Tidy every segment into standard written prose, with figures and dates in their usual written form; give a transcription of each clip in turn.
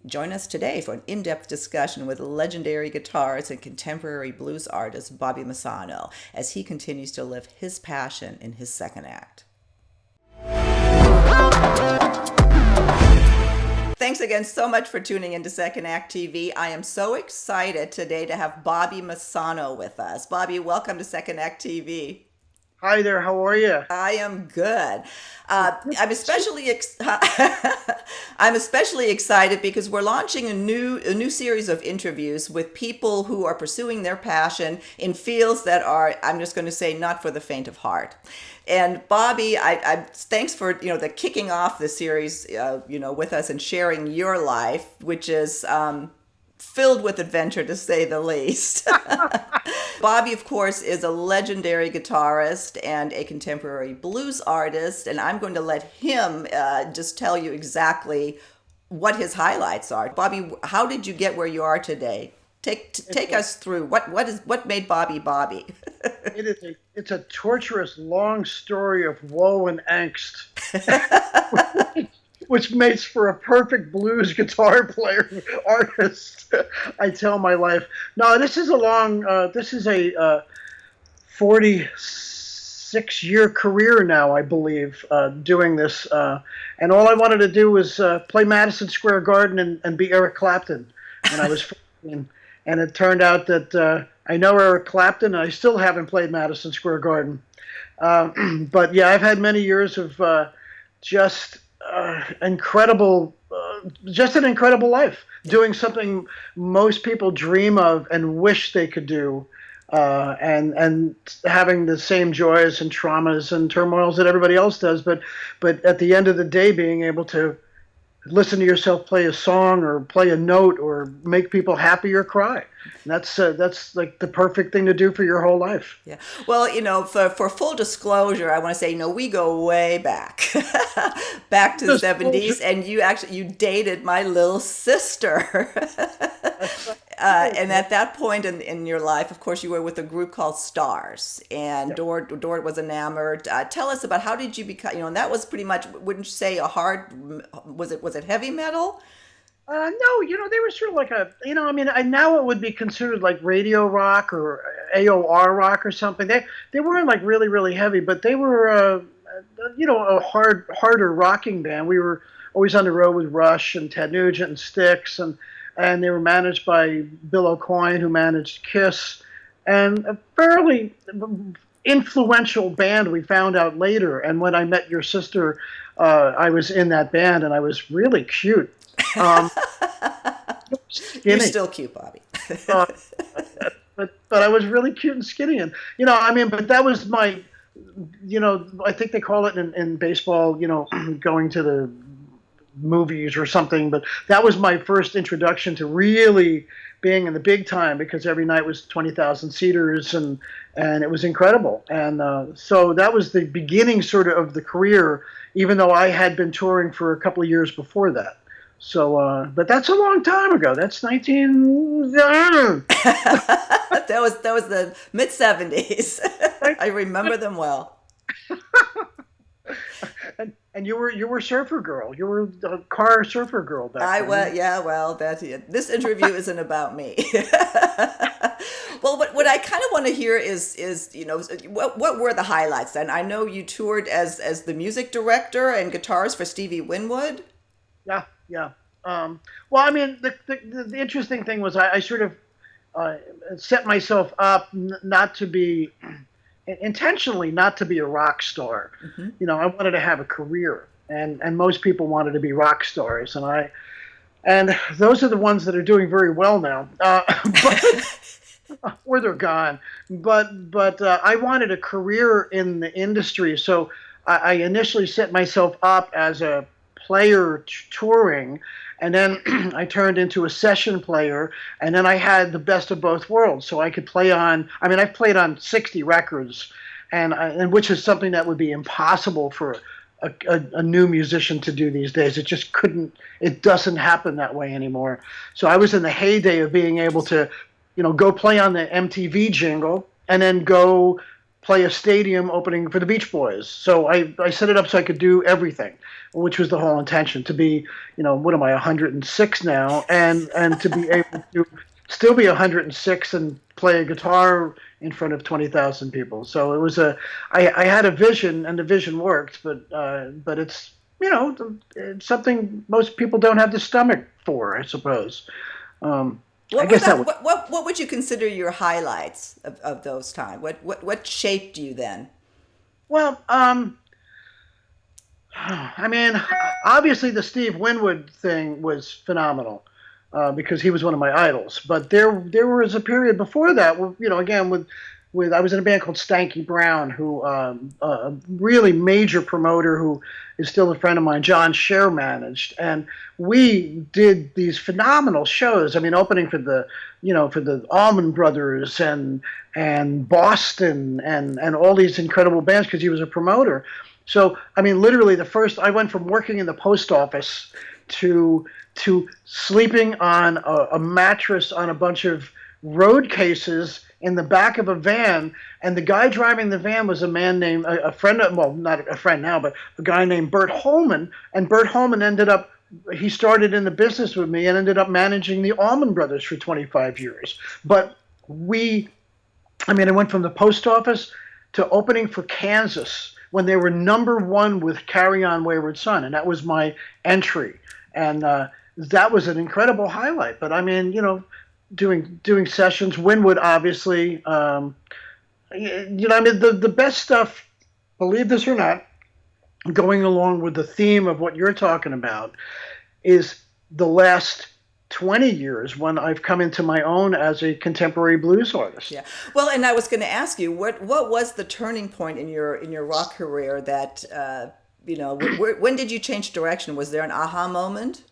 Join us today for an in-depth discussion with legendary guitarist and contemporary blues artist Bobby Messano as he continues to live his passion in his second act. Thanks again so much for tuning into Second Act TV. I am so excited today to have Bobby Messano with us. Bobby, welcome to Second Act TV. Hi there, how are you? I am good. I'm especially I'm especially excited because we're launching a new series of interviews with people who are pursuing their passion in fields that are, I'm just going to say, not for the faint of heart. And Bobby, I thanks for the kicking off the series with us and sharing your life, which is filled with adventure, to say the least. Bobby, of course, is a legendary guitarist and a contemporary blues artist, and I'm going to let him just tell you exactly what his highlights are. Bobby, how did you get where you are today? Take us through what made Bobby Bobby. It's a torturous, long story of woe and angst. Which makes for a perfect blues guitar player artist. I tell my life. No, this is a 46-year career now, I believe, doing this. And all I wanted to do was play Madison Square Garden and be Eric Clapton. And I was 14. And it turned out that I know Eric Clapton, and I still haven't played Madison Square Garden. But yeah, I've had many years of just an incredible life, doing something most people dream of and wish they could do, and having the same joys and traumas and turmoils that everybody else does, but at the end of the day, being able to listen to yourself play a song or play a note or make people happy or cry. And that's like the perfect thing to do for your whole life. Yeah. Well, for full disclosure, I want to say, we go way back, back to the 70s, and you dated my little sister. And at that point in your life, of course, you were with a group called Stars, and Dort was enamored. Tell us about how did you become, and that was pretty much, wouldn't you say, was it heavy metal? No, they were sort of like now it would be considered like radio rock or AOR rock or something. They weren't like really, really heavy, but they were, a harder rocking band. We were always on the road with Rush and Ted Nugent and Styx, and they were managed by Bill O'Coin, who managed Kiss, and a fairly influential band, we found out later. And when I met your sister, I was in that band, and I was really cute. You're still cute, Bobby. But I was really cute and skinny, and but that was my, I think they call it in baseball, going to the movies or something. But that was my first introduction to really being in the big time, because every night was 20,000 seaters, and it was incredible. And so that was the beginning sort of the career, even though I had been touring for a couple of years before that. So, but that's a long time ago. That's 19. that was the mid 70s. I remember them well. And you were a surfer girl. You were a car surfer girl back then. I was, yeah. Well, that's it. This interview isn't about me. Well, what I kind of want to hear is what were the highlights then? I know you toured as the music director and guitarist for Stevie Winwood. Yeah. Well, the interesting thing was I sort of set myself up intentionally not to be a rock star. Mm-hmm. I wanted to have a career, and most people wanted to be rock stars, and those are the ones that are doing very well now, or they're gone. But I wanted a career in the industry, so I initially set myself up as a player touring, and then I turned into a session player, and then I had the best of both worlds, so I could play on. I've played on 60 records, and which is something that would be impossible for a new musician to do these days. It just couldn't. It doesn't happen that way anymore. So I was in the heyday of being able to, go play on the MTV jingle, and then go play a stadium opening for the Beach Boys. So I set it up so I could do everything, which was the whole intention, to be, what am I, 106 now, and to be able to still be 106 and play a guitar in front of 20,000 people. So it was I had a vision, and the vision worked, but it's, it's something most people don't have the stomach for, I suppose. I What were guess that the, was. what would you consider your highlights of those times? What shaped you then? Well, I mean, obviously the Steve Winwood thing was phenomenal, because he was one of my idols. But there was a period before that where, again, with I was in a band called Stanky Brown, who, a really major promoter who is still a friend of mine, John Scher, managed, and we did these phenomenal shows. I mean, opening for the Allman Brothers and Boston and all these incredible bands, because he was a promoter. So, I mean, literally, I went from working in the post office to sleeping on a mattress on a bunch of road cases in the back of a van, and the guy driving the van was a man named, a friend of, well, not a friend now, but a guy named Bert Holman, and Bert Holman he started in the business with me and ended up managing the Allman Brothers for 25 years. But I went from the post office to opening for Kansas when they were #1 with Carry On Wayward Son, and that was my entry. And that was an incredible highlight. But I mean, doing sessions, Winwood, obviously. The best stuff, believe this or not, going along with the theme of what you're talking about, is the last 20 years when I've come into my own as a contemporary blues artist. Yeah. Well, and I was going to ask you, what was the turning point in your rock career that when did you change direction? Was there an aha moment?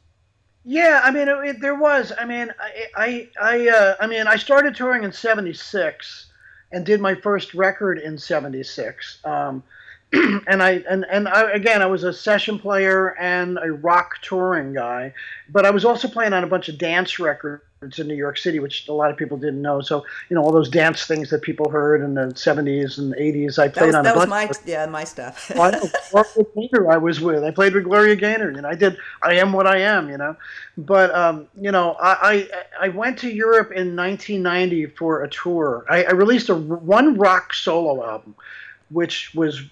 Yeah, I mean, there was. I mean, I started touring in '76 and did my first record in '76. And I was a session player and a rock touring guy, but I was also playing on a bunch of dance records in New York City, which a lot of people didn't know. So, all those dance things that people heard in the '70s and '80s, I played on a bunch. My stuff. Well, I know Gloria Gaynor I was with. I played with Gloria Gaynor. I Am What I Am. But I went to Europe in 1990 for a tour. I released one rock solo album, which was,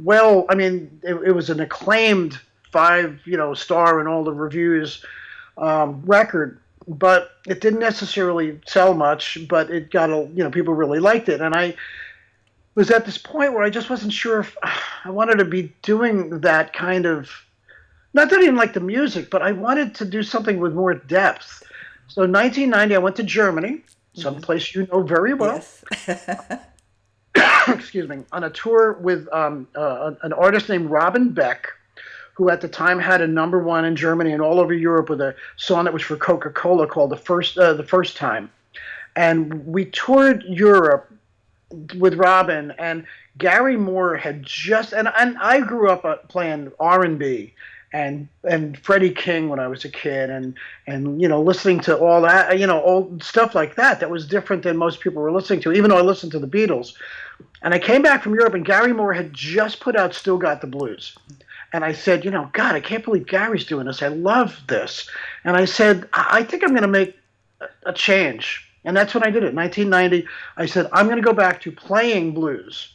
well, I mean, it was an acclaimed 5 star in all the reviews record, but it didn't necessarily sell much. But it got people really liked it, and I was at this point where I just wasn't sure if I wanted to be doing that kind of. Not that I didn't like the music, but I wanted to do something with more depth. So, 1990, I went to Germany, someplace you know very well. Yes. Excuse me, on a tour with an artist named Robin Beck, who at the time had a #1 in Germany and all over Europe with a song that was for Coca-Cola called The First Time. And we toured Europe with Robin, and Gary Moore had just, and I grew up playing R&B and Freddie King when I was a kid, and listening to all that, old stuff like that was different than most people were listening to, even though I listened to the Beatles. And I came back from Europe, and Gary Moore had just put out Still Got the Blues. And I said, God, I can't believe Gary's doing this. I love this. And I said, I think I'm going to make a change. And that's when I did it. 1990, I said, I'm going to go back to playing blues.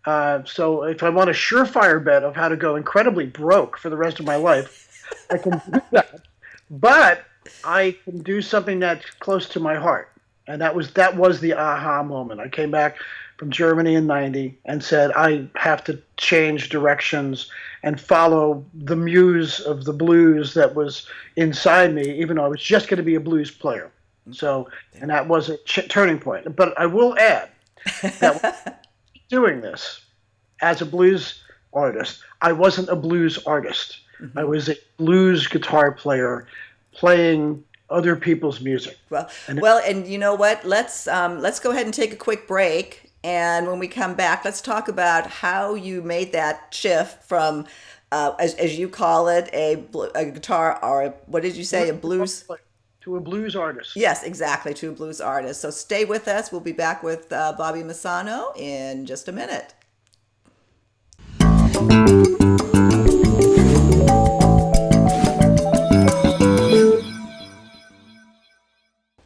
So if I want a surefire bet of how to go incredibly broke for the rest of my life, I can do that. But I can do something that's close to my heart. And that was the aha moment. I came back from Germany in '90 and said, I have to change directions and follow the muse of the blues that was inside me, even though I was just going to be a blues player. So, and that was a turning point. But I will add that doing this as a blues artist, I wasn't a blues artist. I was a blues guitar player playing other people's music. And you know what? Let's go ahead and take a quick break. And when we come back, let's talk about how you made that shift from, as you call it, a guitar, or what did you say, a blues? to a blues artist. Yes, exactly, to a blues artist. So stay with us. We'll be back with Bobby Messano in just a minute.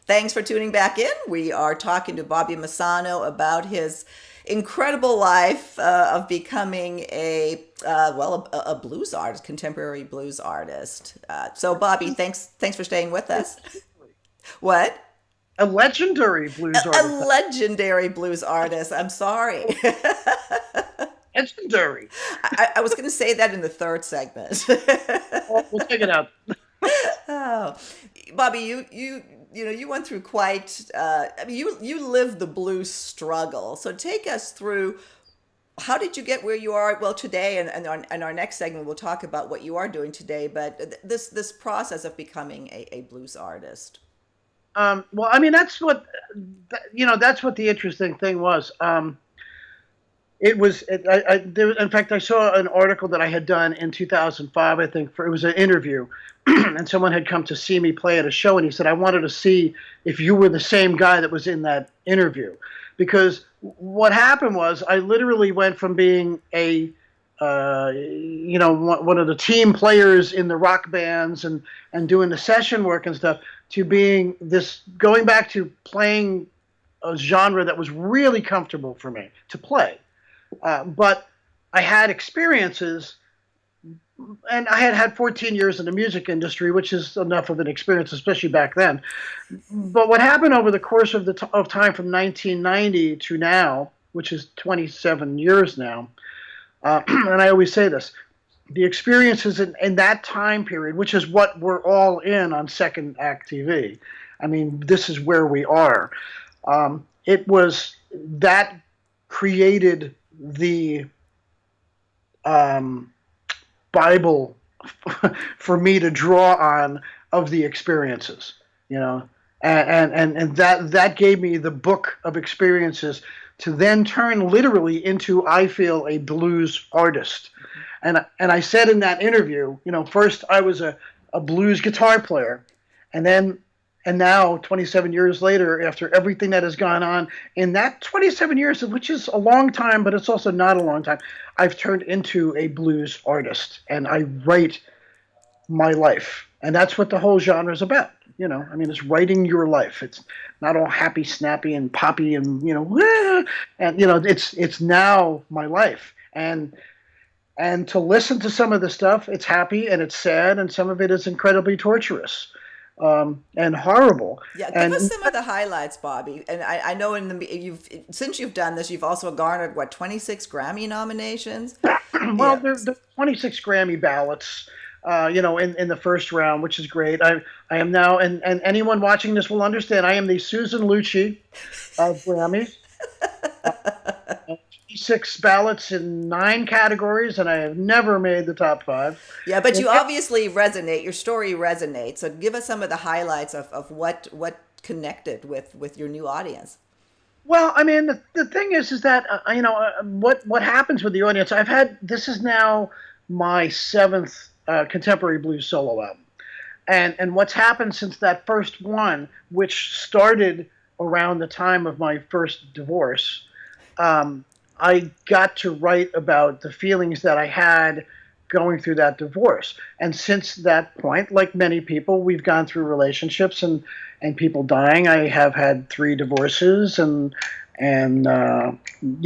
Thanks for tuning back in. We are talking to Bobby Messano about his incredible life of becoming a blues artist, contemporary blues artist. So, Bobby, thanks for staying with us. What? A legendary blues A artist. legendary blues artist. I'm sorry. Legendary. I was going to say that in the third segment. We'll take it out. Oh, Bobby, you went through quite. I mean, you lived the blues struggle. So take us through. How did you get where you are? Well, today, and our next segment, we'll talk about what you are doing today. But this process of becoming a blues artist. Well, I mean, that's what that's what the interesting thing was. It was. In fact, I saw an article that I had done in 2005. I think it was an interview, and someone had come to see me play at a show, and he said, "I wanted to see if you were the same guy that was in that interview," because what happened was I literally went from being one of the team players in the rock bands and doing the session work and stuff to going back to playing a genre that was really comfortable for me to play. But I had experiences, and I had 14 years in the music industry, which is enough of an experience, especially back then. But what happened over the course of time from 1990 to now, which is 27 years now, and I always say this, the experiences in that time period, which is what we're all in on Second Act TV. I mean, this is where we are. It was that created the Bible for me to draw on of the experiences, and that gave me the book of experiences to then turn literally into, I feel, a blues artist. And I said in that interview, first I was a blues guitar player, and now 27 years later, after everything that has gone on in that 27 years, which is a long time, but it's also not a long time, I've turned into a blues artist, and I write my life. And that's what the whole genre is about. I mean, it's writing your life. It's not all happy, snappy, and poppy, and it's now my life. And to listen to some of the stuff, it's happy and it's sad, and some of it is incredibly torturous. And horrible. Yeah, give us some of the highlights, Bobby. And I know since you've done this, you've also garnered 26 Grammy nominations. Well, there's 26 Grammy ballots, in the first round, which is great. I am now, and anyone watching this will understand, I am the Susan Lucci of Grammys. 26 ballots in 9 categories, and I have never made the top 5. Yeah, but you obviously resonate. Your story resonates. So give us some of the highlights of what connected with your new audience. Well, I mean, the thing is that what happens with the audience. This is now my 7th contemporary blues solo album, and what's happened since that first one, which started around the time of my first divorce. I got to write about the feelings that I had going through that divorce. And since that point, like many people, we've gone through relationships and people dying. I have had 3 divorces and a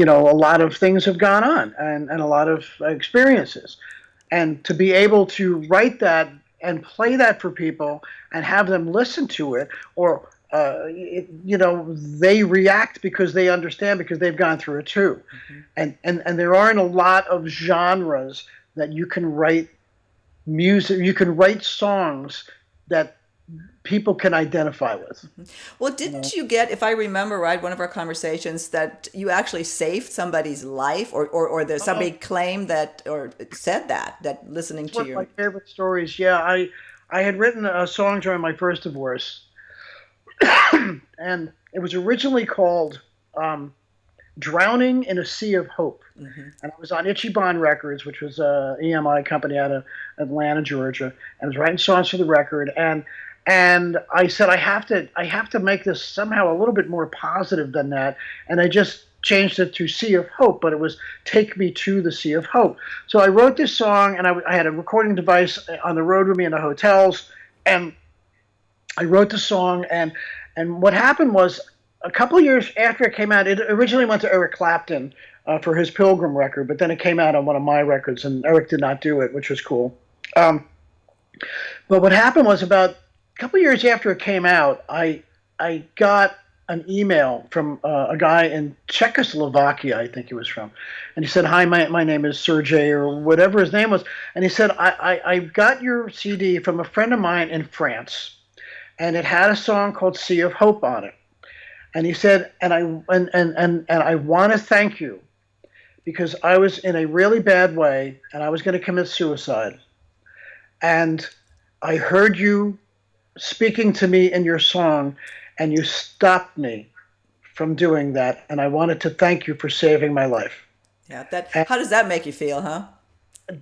lot of things have gone on and a lot of experiences. And to be able to write that and play that for people and have them listen to it, or they react because they understand, because they've gone through it too. Mm-hmm. And there aren't a lot of genres that you can write music, you can write songs that people can identify with. Mm-hmm. Well, didn't you get, if I remember right, one of our conversations, that you actually saved somebody's life, or there's somebody claimed that, or said that listening to your... One of my favorite stories, yeah. I had written a song during my first divorce, and it was originally called Drowning in a Sea of Hope. Mm-hmm. And it was on Ichiban Records, which was an EMI company out of Atlanta, Georgia. And I was writing songs for the record. And And I said, I have to make this somehow a little bit more positive than that. And I just changed it to Sea of Hope, but it was Take Me to the Sea of Hope. So I wrote this song, and I had a recording device on the road with me in the hotels, and I wrote the song. And what happened was, a couple of years after it came out, it originally went to Eric Clapton for his Pilgrim record, but then it came out on one of my records, and Eric did not do it, which was cool. Um, but what happened was, about a couple of years after it came out, I got an email from a guy in Czechoslovakia, I think he was from, and he said, "Hi, my name is Sergey," or whatever his name was, and he said, I got your CD from a friend of mine in France, and it had a song called Sea of Hope on it." And he said, and I want to thank you, because I was in a really bad way and I was going to commit suicide. And I heard you speaking to me in your song, and you stopped me from doing that. And I wanted to thank you for saving my life. Yeah, that And how does that make you feel, huh?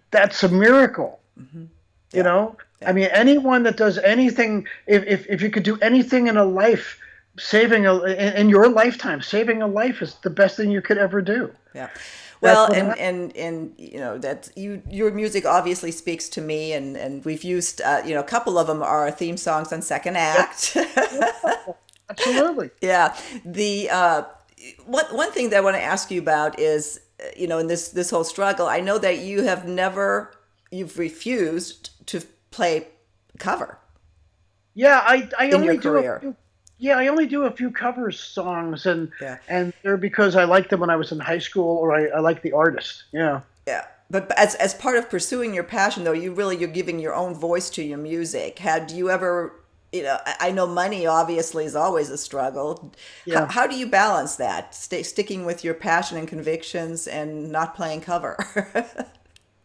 that's a miracle, you Yeah. know? I Yeah. mean, anyone that does anything, if you could do anything in a life, in your lifetime, saving a life is the best thing you could ever do. Yeah. That's Well, what and happened. that your music obviously speaks to me, and we've used a couple of them are theme songs on Second Yeah, Act. absolutely. Yeah. The one thing that I want to ask you about is, in this whole struggle, I know that you've refused to play cover Yeah, I in your only do a career. few. Yeah, I only do a few cover songs, and Yeah. they're because I liked them when I was in high school, or I like the artist. Yeah, Yeah. But as part of pursuing your passion, though, you're giving your own voice to your music. Had you ever, I know money obviously is always a struggle. How, yeah. how do you balance that? Sticking with your passion and convictions and not playing cover?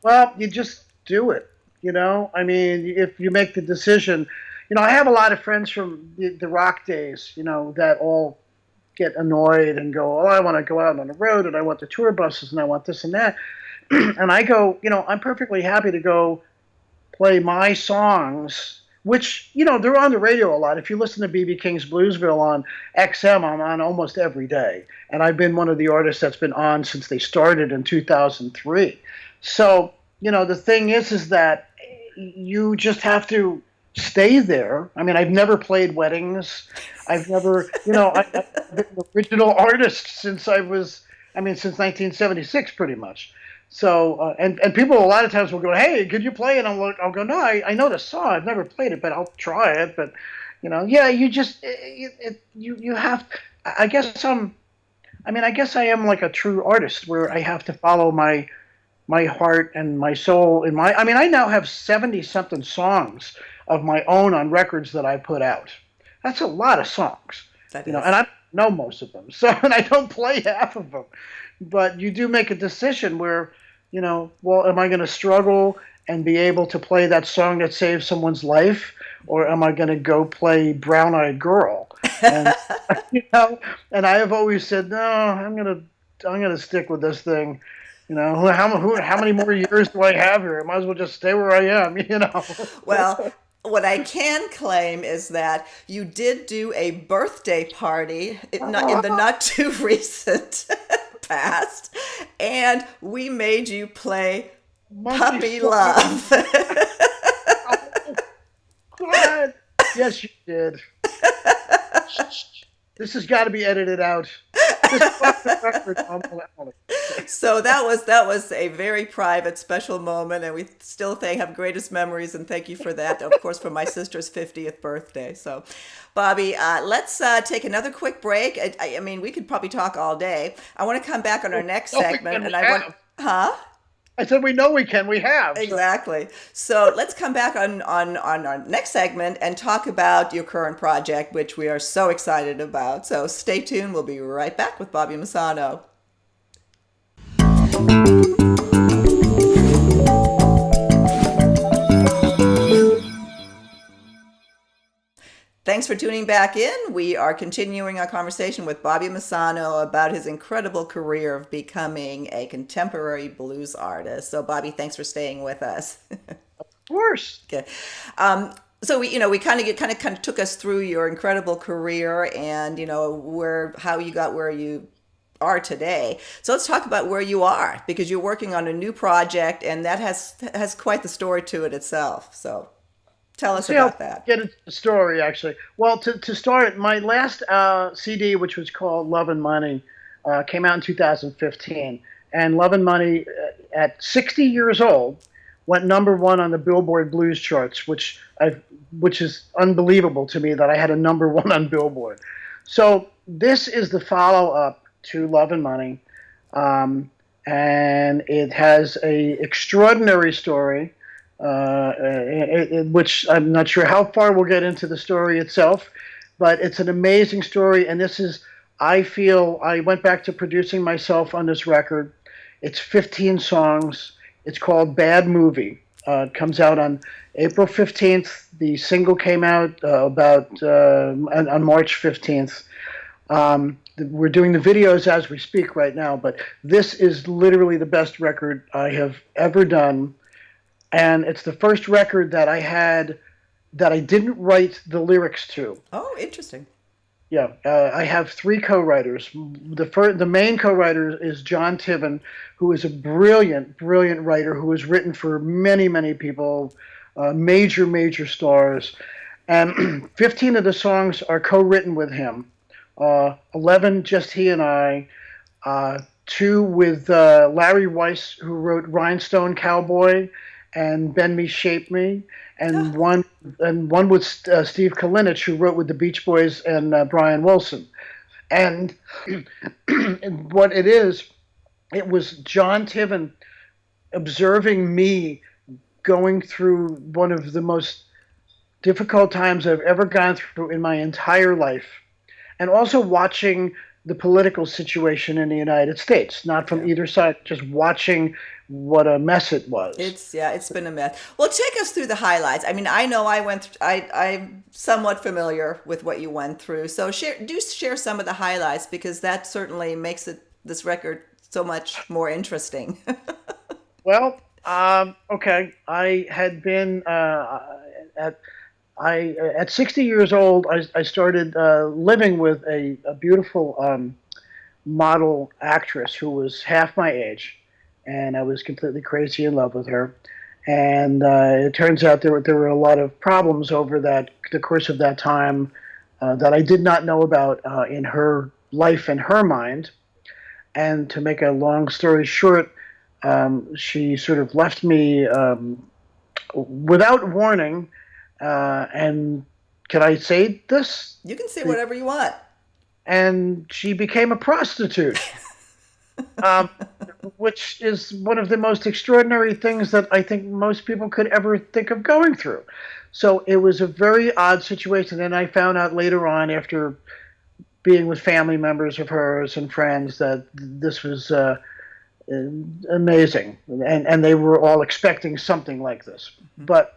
Well, you just do it. I mean, if you make the decision, I have a lot of friends from the rock days, that all get annoyed and go, "Oh, I want to go out on the road, and I want the tour buses, and I want this and that." And I go, I'm perfectly happy to go play my songs, which, they're on the radio a lot. If you listen to BB King's Bluesville on XM, I'm on almost every day. And I've been one of the artists that's been on since they started in 2003. So, the thing is that you just have to stay there. I mean, I've never played weddings. I've never, I've been an original artist since 1976, pretty much. So, and people a lot of times will go, "Hey, could you play it?" And I'll go, "No, I know the song. I've never played it, but I'll try it." But, yeah, you just, you have, I guess I guess I am like a true artist, where I have to follow my heart and my soul I now have 70 something songs of my own on records that I put out. That's a lot of songs, That and is. I know most of them. So, and I don't play half of them. But you do make a decision where, well, am I going to struggle and be able to play that song that saved someone's life, or am I going to go play Brown Eyed Girl? And you know, and I have always said, no, I'm gonna stick with this thing. How many more years do I have here? I might as well just stay where I am. Well, what I can claim is that you did do a birthday party in the not too recent past, and we made you play Monkey Puppy Slaughter. Love. Oh, God. Yes, you did. This has got to be edited out. This is off the record. So that was a very private, special moment, and we still have greatest memories. And thank you for that, of course, for my sister's 50th birthday. So, Bobby, let's take another quick break. I mean, we could probably talk all day. I want to come back on our next No, we segment, can. We and I want, have. huh? I said we know we can. We have. So. Exactly. So let's come back on our next segment and talk about your current project, which we are so excited about. So stay tuned. We'll be right back with Bobby Messano. Thanks for tuning back in. We are continuing our conversation with Bobby Messano about his incredible career of becoming a contemporary blues artist. So, Bobby, thanks for staying with us. Of course. Okay. Um, So we kind of took us through your incredible career and where how you got where you are today. So let's talk about where you are because you're working on a new project and that has quite the story to it itself. So tell us See, I'll about that. get into the story actually. Well, to start, my last CD, which was called Love and Money, came out in 2015. And Love and Money, at 60 years old, went number one on the Billboard Blues charts, which is unbelievable to me that I had a number one on Billboard. So this is the follow up to Love and Money, and it has a extraordinary story, which I'm not sure how far we'll get into the story itself, but it's an amazing story. And this is, I feel, I went back to producing myself on this record. It's 15 songs. It's called Bad Movie. It comes out on April 15th. The single came out on March 15th. We're doing the videos as we speak right now, but this is literally the best record I have ever done. And it's the first record that I had that I didn't write the lyrics to. Oh, interesting. Yeah, I have three co-writers. The main co-writer is John Tiven, who is a brilliant writer who has written for many people, major stars. And 15 of the songs are co-written with him. 11 just he and I. Two with Larry Weiss, who wrote Rhinestone Cowboy and Bend Me, Shape Me, and one with Steve Kalinich, who wrote with the Beach Boys and Brian Wilson. And what it was John Tiven observing me going through one of the most difficult times I've ever gone through in my entire life, and also watching the political situation in the United States, not from either side, just watching what a mess it was. It's been a mess. Well, take us through the highlights. I mean, I know I'm somewhat familiar with what you went through. So share some of the highlights because that certainly makes this record so much more interesting. Well, okay. I had been at 60 years old, I started living with a beautiful model actress who was half my age, and I was completely crazy in love with her. And it turns out there were a lot of problems over the course of that time that I did not know about in her life and her mind. And to make a long story short, she sort of left me without warning. And can I say this? You can say whatever you want. And she became a prostitute, which is one of the most extraordinary things that I think most people could ever think of going through. So it was a very odd situation. And I found out later on, after being with family members of hers and friends, that this was amazing. And they were all expecting something like this. Mm-hmm. But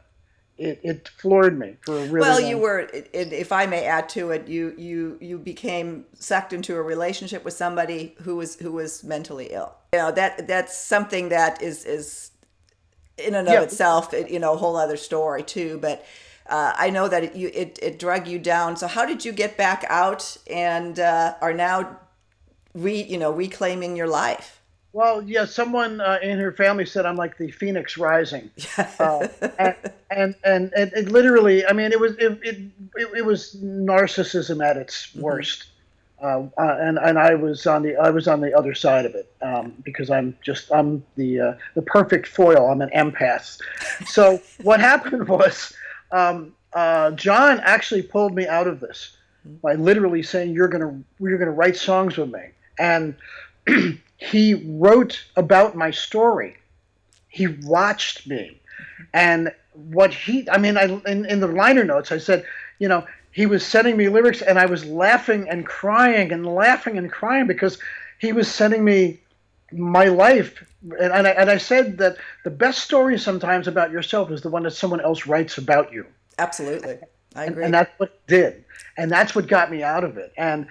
it floored me for a really well. You were, if I may add to it, you became sucked into a relationship with somebody who was mentally ill. That's something that is in and of itself, a whole other story too. But I know that it drug you down. So how did you get back out and are now reclaiming your life? Well, yeah, someone in her family said I'm like the Phoenix Rising, and it literally, I mean, it was narcissism at its worst, and I was on the other side of it because I'm the perfect foil. I'm an empath. So what happened was John actually pulled me out of this by literally saying you're gonna write songs with me, and he wrote about my story. He watched me. And in the liner notes, I said, he was sending me lyrics and I was laughing and crying because he was sending me my life. And I said that the best story sometimes about yourself is the one that someone else writes about you. Absolutely. I agree. And that's what it did. And that's what got me out of it. And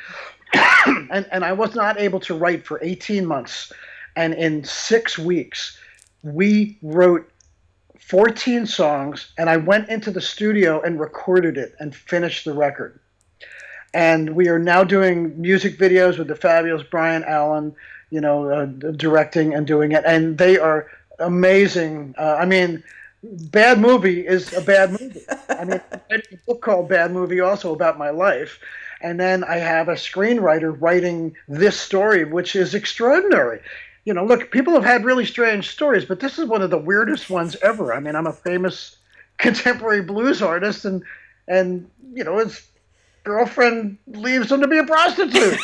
I was not able to write for 18 months. And in 6 weeks, we wrote 14 songs, and I went into the studio and recorded it and finished the record. And we are now doing music videos with the fabulous Brian Allen, directing and doing it. And they are amazing. I mean, Bad Movie is a bad movie. I mean, I read a book called Bad Movie also about my life. And then I have a screenwriter writing this story, which is extraordinary. Look, people have had really strange stories, but this is one of the weirdest ones ever. I mean, I'm a famous contemporary blues artist, and his girlfriend leaves him to be a prostitute.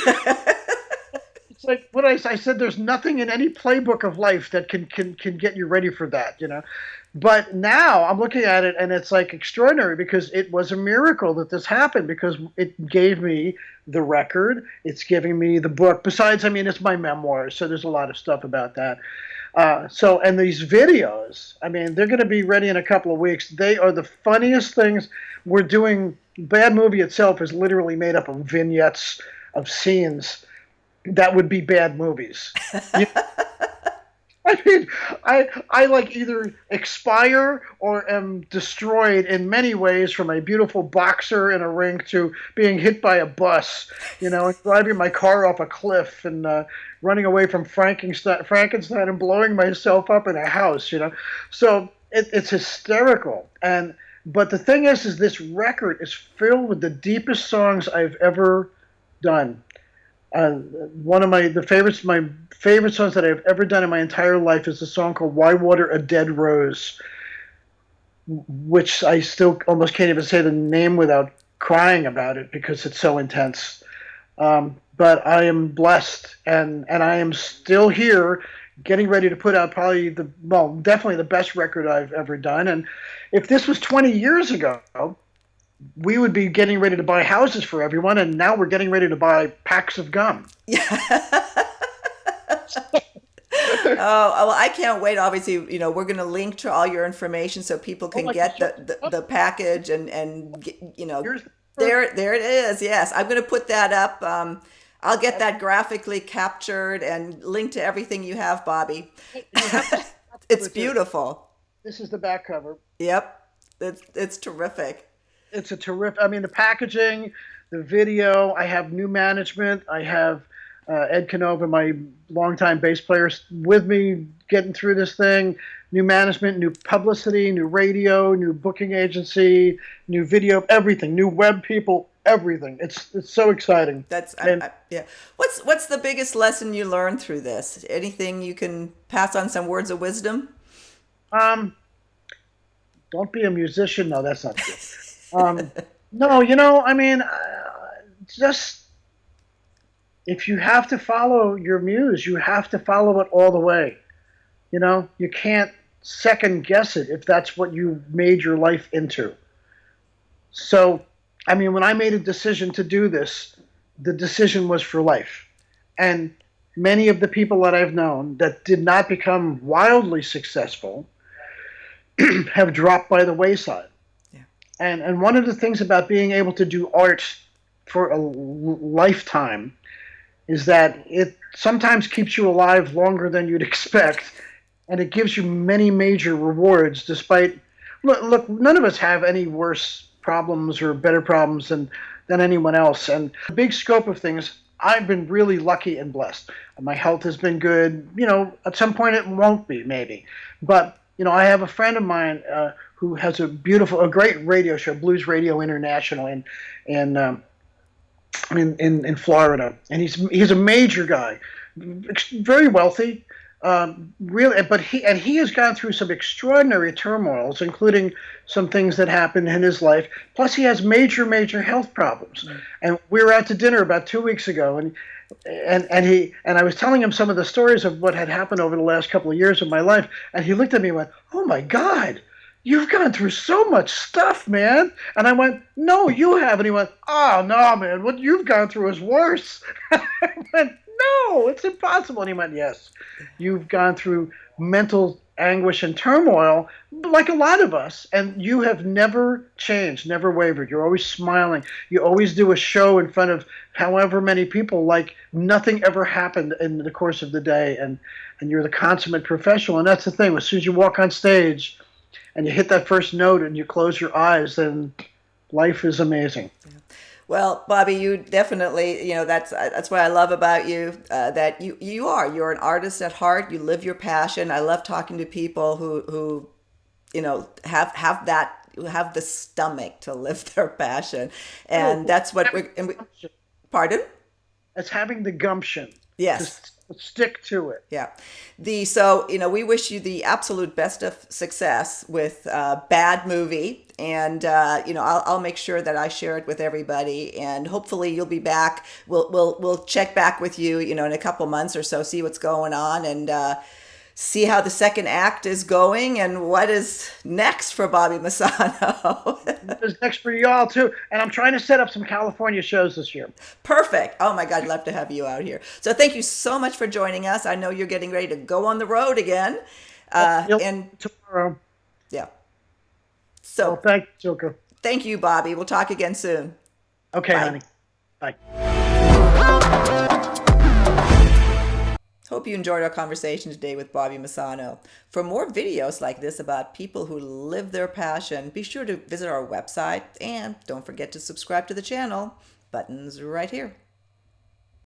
It's like what I said. There's nothing in any playbook of life that can get you ready for that, But now I'm looking at it, and it's like extraordinary because it was a miracle that this happened, because it gave me the record. It's giving me the book. Besides, I mean, it's my memoirs, so there's a lot of stuff about that. And these videos, I mean, they're going to be ready in a couple of weeks. They are the funniest things we're doing. Bad Movie itself is literally made up of vignettes of scenes that would be bad movies. I mean, I like either expire or am destroyed in many ways, from a beautiful boxer in a ring to being hit by a bus, and driving my car off a cliff, and running away from Frankenstein and blowing myself up in a house, So it's hysterical. But the thing is this record is filled with the deepest songs I've ever done. One of my favorite songs that I've ever done in my entire life is a song called "Why Water a Dead Rose," which I still almost can't even say the name without crying about it because it's so intense. But I am blessed, and I am still here, getting ready to put out definitely the best record I've ever done. And if this was 20 years ago, we would be getting ready to buy houses for everyone, and now we're getting ready to buy packs of gum. Oh, well, I can't wait. Obviously, we're going to link to all your information so people can get the package and there it is. Yes, I'm going to put that up. I'll get that graphically captured and link to everything you have, Bobby. It's beautiful. This is the back cover. Yep, it's terrific. It's a terrific. I mean, the packaging, the video. I have new management. I have Ed Canova, my longtime bass player, with me getting through this thing. New management, new publicity, new radio, new booking agency, new video, everything. New web people, everything. It's so exciting. Yeah. What's the biggest lesson you learned through this? Anything you can pass on, some words of wisdom? Don't be a musician. No, that's not true. No, I mean, just if you have to follow your muse, you have to follow it all the way. You can't second guess it if that's what you made your life into. So, I mean, when I made a decision to do this, the decision was for life. And many of the people that I've known that did not become wildly successful have dropped by the wayside. And one of the things about being able to do art for a lifetime is that it sometimes keeps you alive longer than you'd expect, and it gives you many major rewards despite... Look, none of us have any worse problems or better problems than anyone else. And the big scope of things, I've been really lucky and blessed. My health has been good. At some point it won't be, maybe. But, I have a friend of mine who has a great radio show, Blues Radio International, in Florida, and he's a major guy, very wealthy, really. But he has gone through some extraordinary turmoils, including some things that happened in his life. Plus, he has major health problems. Mm. And we were out to dinner about 2 weeks ago, and I was telling him some of the stories of what had happened over the last couple of years of my life, and he looked at me and went, "Oh my God, you've gone through so much stuff, man." And I went, "No, you haven't." He went, "Oh no, man, what you've gone through is worse." I went, "No, it's impossible." And he went, "Yes, you've gone through mental anguish and turmoil like a lot of us, and you have never changed, never wavered. You're always smiling. You always do a show in front of however many people like nothing ever happened in the course of the day, and you're the consummate professional." And that's the thing. As soon as you walk on stage and you hit that first note and you close your eyes, then life is amazing. Well, Bobby, you definitely, that's what I love about you. That you're an artist at heart. You live your passion. I love talking to people who have the stomach to live their passion, and Oh, that's what we're. And we, pardon? it's having the gumption to Yes. stick to it. Yeah. We wish you the absolute best of success with Bad Movie. And, I'll make sure that I share it with everybody. And hopefully you'll be back. We'll check back with you, in a couple months or so, see what's going on, and see how the second act is going and what is next for Bobby Messano. What's next for y'all too? And I'm trying to set up some California shows this year. Perfect. Oh my God, I'd love to have you out here. So thank you so much for joining us. I know you're getting ready to go on the road again. And Tomorrow. yeah. Well, So thank you, Silka. thank you, Bobby. We'll talk again soon. Okay, Bye. honey. Bye. Hope you enjoyed our conversation today with Bobby Messano. For more videos like this about people who live their passion, be sure to visit our website and don't forget to subscribe to the channel. Buttons right here.